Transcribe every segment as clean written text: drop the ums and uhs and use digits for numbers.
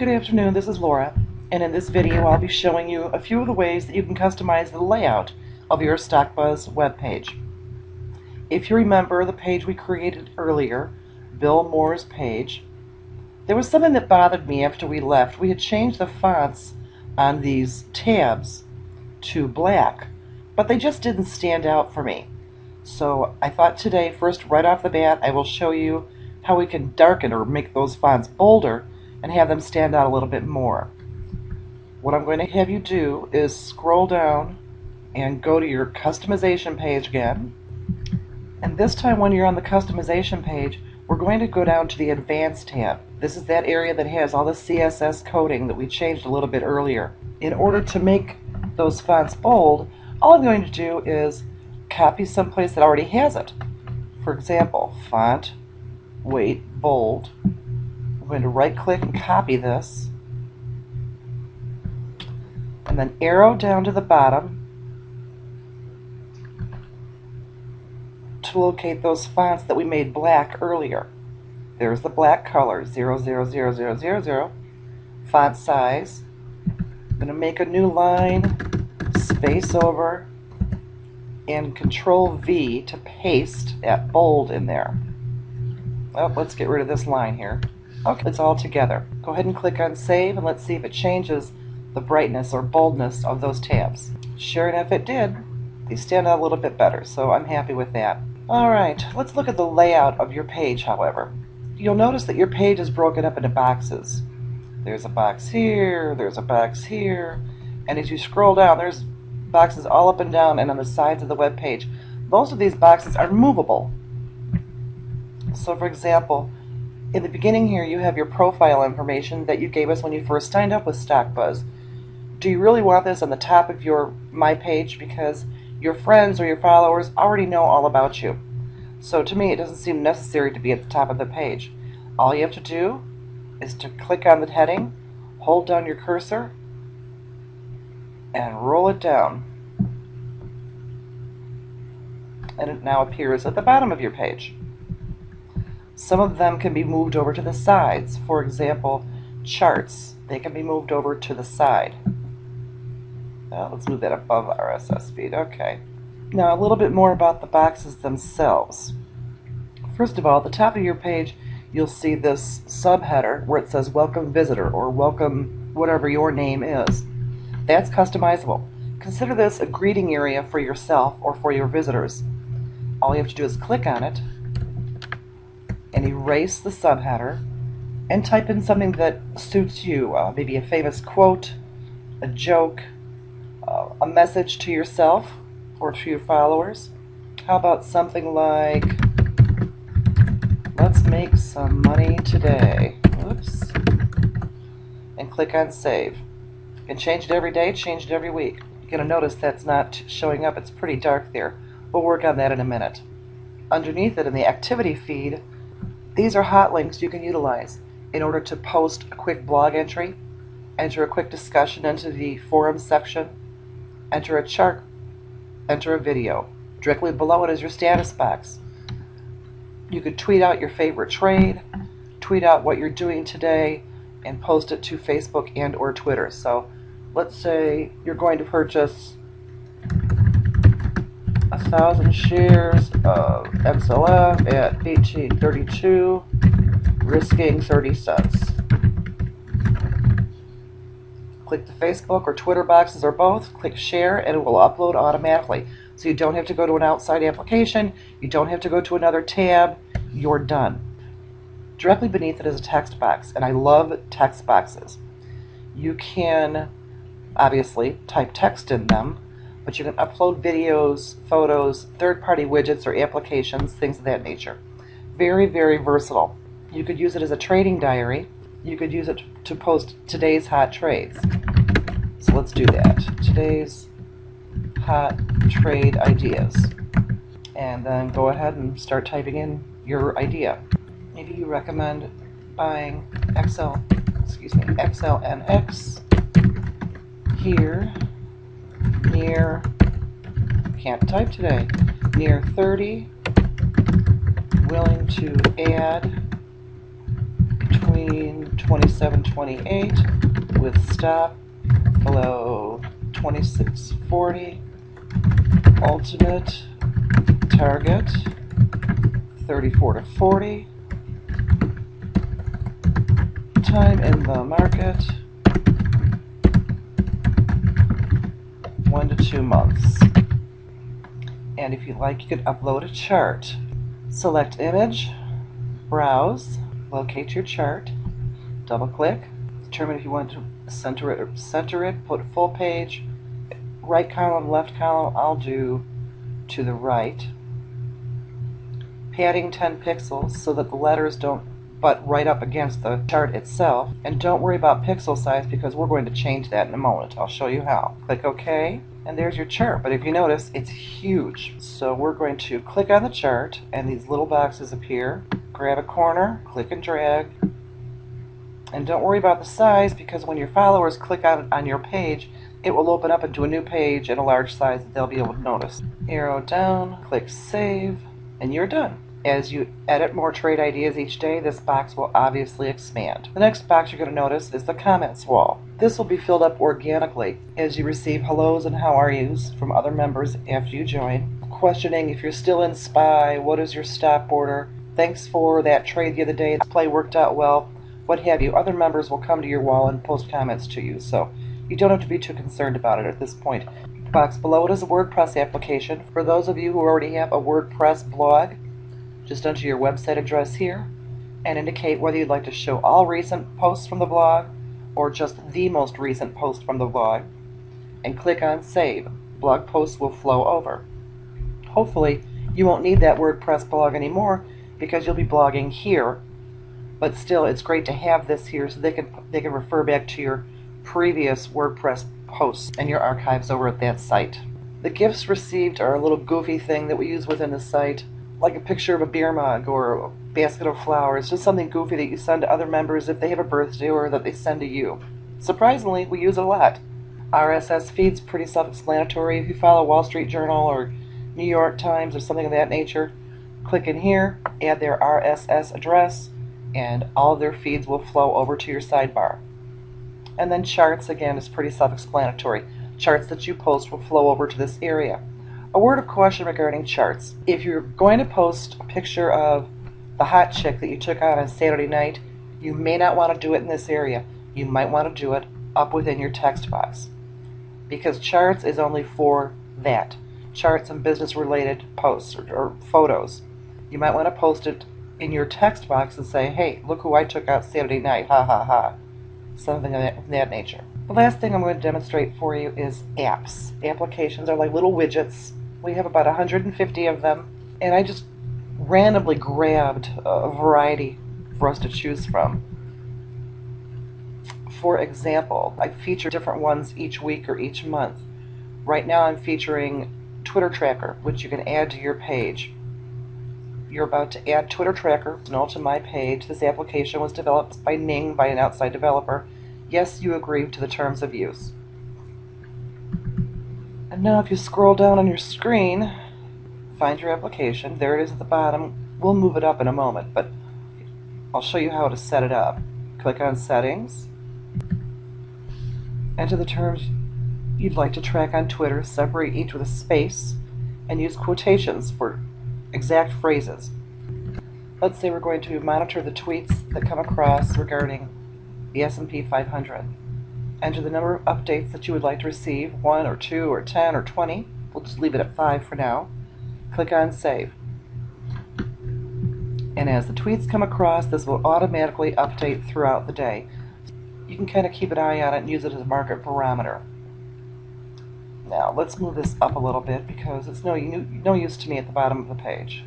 Good afternoon, this is Laura, and in this video I'll be showing you a few of the ways that you can customize the layout of your StockBuz webpage. If you remember the page we created earlier, Bill Moore's page, there was something that bothered me after we left. We had changed the fonts on these tabs to black, but they just didn't stand out for me. So I thought today, first right off the bat, I will show you how we can darken or make those fonts bolder and have them stand out a little bit more. What I'm going to have you do is scroll down and go to your customization page again. And this time when you're on the customization page, we're going to go down to the Advanced tab. This is that area that has all the CSS coding that we changed a little bit earlier. In order to make those fonts bold, all I'm going to do is copy someplace that already has it. For example, font, weight, bold. I'm going to right click and copy this, and then arrow down to the bottom to locate those fonts that we made black earlier. There's the black color, 000000. Font size. I'm going to make a new line, space over, and Control V to paste that bold in there. Oh, let's get rid of this line here. Okay, it's all together. Go ahead and click on Save, and let's see if it changes the brightness or boldness of those tabs. Sure enough, it did. They stand out a little bit better, so I'm happy with that. Alright, let's look at the layout of your page, however. You'll notice that your page is broken up into boxes. There's a box here, there's a box here, and as you scroll down, there's boxes all up and down and on the sides of the web page. Most of these boxes are movable. So for example, in the beginning here you have your profile information that you gave us when you first signed up with StockBuz. Do you really want this on the top of your My Page because your friends or your followers already know all about you? So to me it doesn't seem necessary to be at the top of the page. All you have to do is to click on the heading, hold down your cursor, and roll it down. And it now appears at the bottom of your page. Some of them can be moved over to the sides. For example, charts. They can be moved over to the side. Let's move that above RSS feed. Okay. Now a little bit more about the boxes themselves. First of all, at the top of your page, you'll see this subheader where it says Welcome Visitor or Welcome whatever your name is. That's customizable. Consider this a greeting area for yourself or for your visitors. All you have to do is click on it and erase the subheader and type in something that suits you, maybe a famous quote, a joke, a message to yourself or to your followers. How about something like, let's make some money today. Oops. And click on Save. You can change it every day, change it every week. You're going to notice that's not showing up. It's pretty dark there. We'll work on that in a minute. Underneath it in the activity feed, these are hot links you can utilize in order to post a quick blog entry, enter a quick discussion into the forum section, enter a chart, enter a video. Directly below it is your status box. You could tweet out your favorite trade, tweet out what you're doing today, and post it to Facebook and or Twitter. So let's say you're going to purchase 1,000 shares of XLF at 1832, risking 30 cents. Click the Facebook or Twitter boxes or both, click share, and it will upload automatically. So you don't have to go to an outside application, you don't have to go to another tab, you're done. Directly beneath it is a text box, and I love text boxes. You can obviously type text in them, but you can upload videos, photos, third-party widgets or applications, things of that nature. Very, very versatile. You could use it as a trading diary. You could use it to post today's hot trades. So let's do that. Today's hot trade ideas. And then go ahead and start typing in your idea. Maybe you recommend buying XLNX here near, can't type today, near 30, willing to add between 2728 with stop below 2640. Ultimate target 34 to 40. Time in the market 1 to 2 months. And if you like, you could upload a chart. Select image, browse, locate your chart, double click, determine if you want to center it, put full page, right column, left column. I'll do to the right. Padding 10 pixels so that the letters don't butt right up against the chart itself. And don't worry about pixel size because we're going to change that in a moment. I'll show you how. Click OK, and there's your chart. But if you notice, it's huge. So we're going to click on the chart, and these little boxes appear. Grab a corner, click and drag. And don't worry about the size because when your followers click on your page, it will open up into a new page at a large size that they'll be able to notice. Arrow down, click Save, and you're done. As you edit more trade ideas each day, this box will obviously expand. The next box you're going to notice is the comments wall. This will be filled up organically as you receive hellos and how are yous from other members after you join, questioning if you're still in SPY, what is your stop order, thanks for that trade the other day, the play worked out well, what have you. Other members will come to your wall and post comments to you, so you don't have to be too concerned about it at this point. The box below it is a WordPress application. For those of you who already have a WordPress blog, just enter your website address here and indicate whether you'd like to show all recent posts from the blog or just the most recent post from the blog, and click on Save. Blog posts will flow over. Hopefully you won't need that WordPress blog anymore because you'll be blogging here, but still it's great to have this here so they can refer back to your previous WordPress posts and your archives over at that site. The gifts received are a little goofy thing that we use within the site, like a picture of a beer mug or a basket of flowers, just something goofy that you send to other members if they have a birthday or that they send to you. Surprisingly, we use it a lot. RSS feed's pretty self-explanatory. If you follow Wall Street Journal or New York Times or something of that nature, click in here, add their RSS address, and all of their feeds will flow over to your sidebar. And then charts, again, is pretty self-explanatory. Charts that you post will flow over to this area. A word of caution regarding charts. If you're going to post a picture of the hot chick that you took out on Saturday night, you may not want to do it in this area. You might want to do it up within your text box, because charts is only for that. Charts and business-related posts or photos. You might want to post it in your text box and say, hey, look who I took out Saturday night, ha ha ha. Something of that nature. The last thing I'm going to demonstrate for you is apps. Applications are like little widgets. We have about 150 of them, and I just randomly grabbed a variety for us to choose from. For example, I feature different ones each week or each month. Right now I'm featuring Twitter Tracker, which you can add to your page. You're about to add Twitter Tracker to my page. This application was developed by Ning, by an outside developer. Yes, you agree to the terms of use. And now if you scroll down on your screen, find your application. There it is at the bottom. We'll move it up in a moment, but I'll show you how to set it up. Click on Settings. Enter the terms you'd like to track on Twitter, separate each with a space, and use quotations for exact phrases. Let's say we're going to monitor the tweets that come across regarding the S&P 500. Enter the number of updates that you would like to receive, 1 or 2 or 10 or 20. We'll just leave it at 5 for now. Click on Save. And as the tweets come across, this will automatically update throughout the day. You can kind of keep an eye on it and use it as a market barometer. Now, let's move this up a little bit because it's no use to me at the bottom of the page.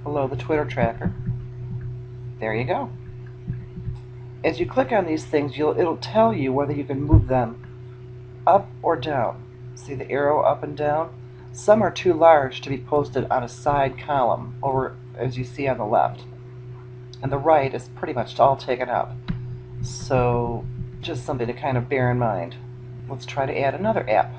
Below the Twitter tracker. There you go. As you click on these things, it'll tell you whether you can move them up or down. See the arrow up and down? Some are too large to be posted on a side column over, as you see on the left. And the right is pretty much all taken up. So just something to kind of bear in mind. Let's try to add another app.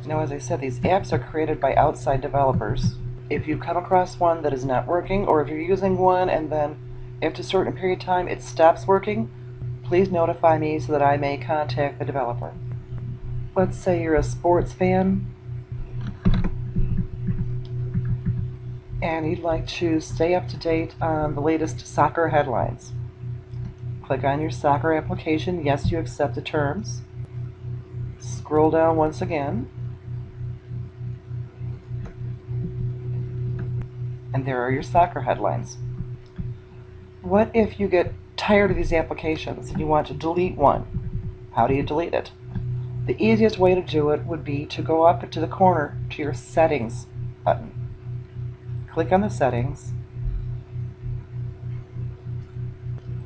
Now, as I said, these apps are created by outside developers. If you come across one that is not working, or if you're using one and then after a certain period of time it stops working, please notify me so that I may contact the developer. Let's say you're a sports fan and you'd like to stay up to date on the latest soccer headlines. Click on your soccer application. Yes, you accept the terms. Scroll down once again. And there are your soccer headlines. What if you get tired of these applications and you want to delete one? How do you delete it? The easiest way to do it would be to go up to the corner to your settings button. Click on the settings,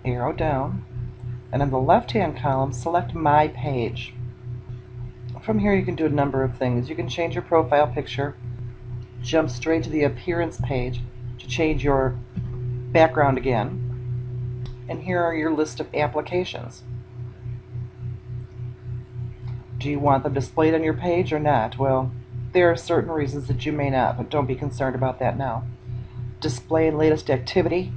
arrow down, and in the left-hand column, select My Page. From here you can do a number of things. You can change your profile picture, jump straight to the appearance page to change your background again, and here are your list of applications. Do you want them displayed on your page or not? Well, there are certain reasons that you may not, but don't be concerned about that now. Display latest activity.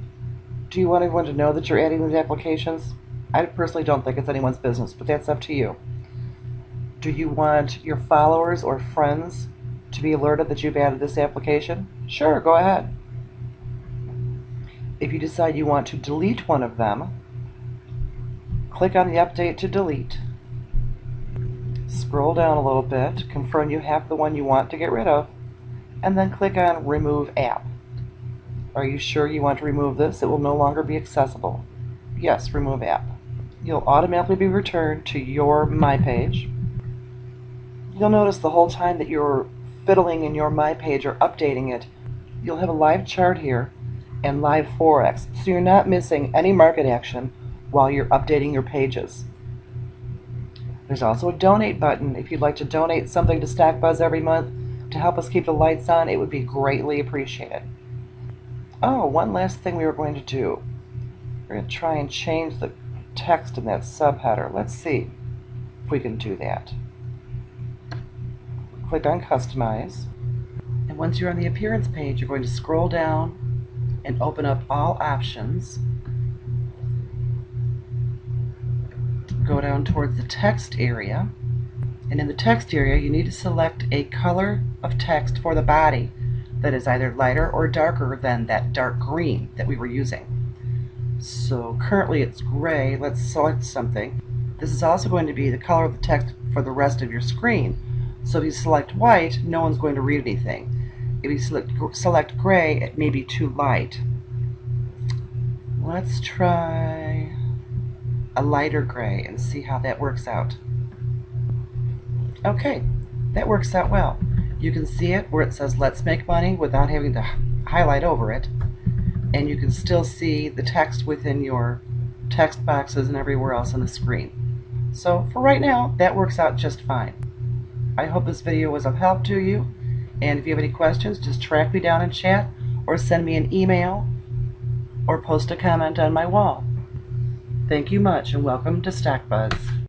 Do you want everyone to know that you're adding these applications? I personally don't think it's anyone's business, but that's up to you. Do you want your followers or friends to be alerted that you've added this application? Sure, go ahead. If you decide you want to delete one of them, click on the update to delete. Scroll down a little bit, confirm you have the one you want to get rid of, and then click on Remove App. Are you sure you want to remove this? It will no longer be accessible. Yes, Remove App. You'll automatically be returned to your My Page. You'll notice the whole time that you're fiddling in your My Page or updating it, you'll have a live chart here and live Forex, so you're not missing any market action while you're updating your pages. There's also a donate button. If you'd like to donate something to StockBuz every month to help us keep the lights on, it would be greatly appreciated. Oh, one last thing we were going to do. We're going to try and change the text in that subheader. Let's see if we can do that. Click on Customize. And once you're on the appearance page, you're going to scroll down and open up all options. Go down towards the text area, and in the text area you need to select a color of text for the body that is either lighter or darker than that dark green that we were using. So currently it's gray. Let's select something. This is also going to be the color of the text for the rest of your screen. So if you select white, no one's going to read anything. If you select gray, it may be too light. Let's try a lighter gray and see how that works out. Okay, that works out well. You can see it where it says Let's Make Money without having to highlight over it, and you can still see the text within your text boxes and everywhere else on the screen. So for right now, that works out just fine. I hope this video was of help to you, and if you have any questions, just track me down in chat or send me an email or post a comment on my wall. Thank you much, and welcome to StockBuz.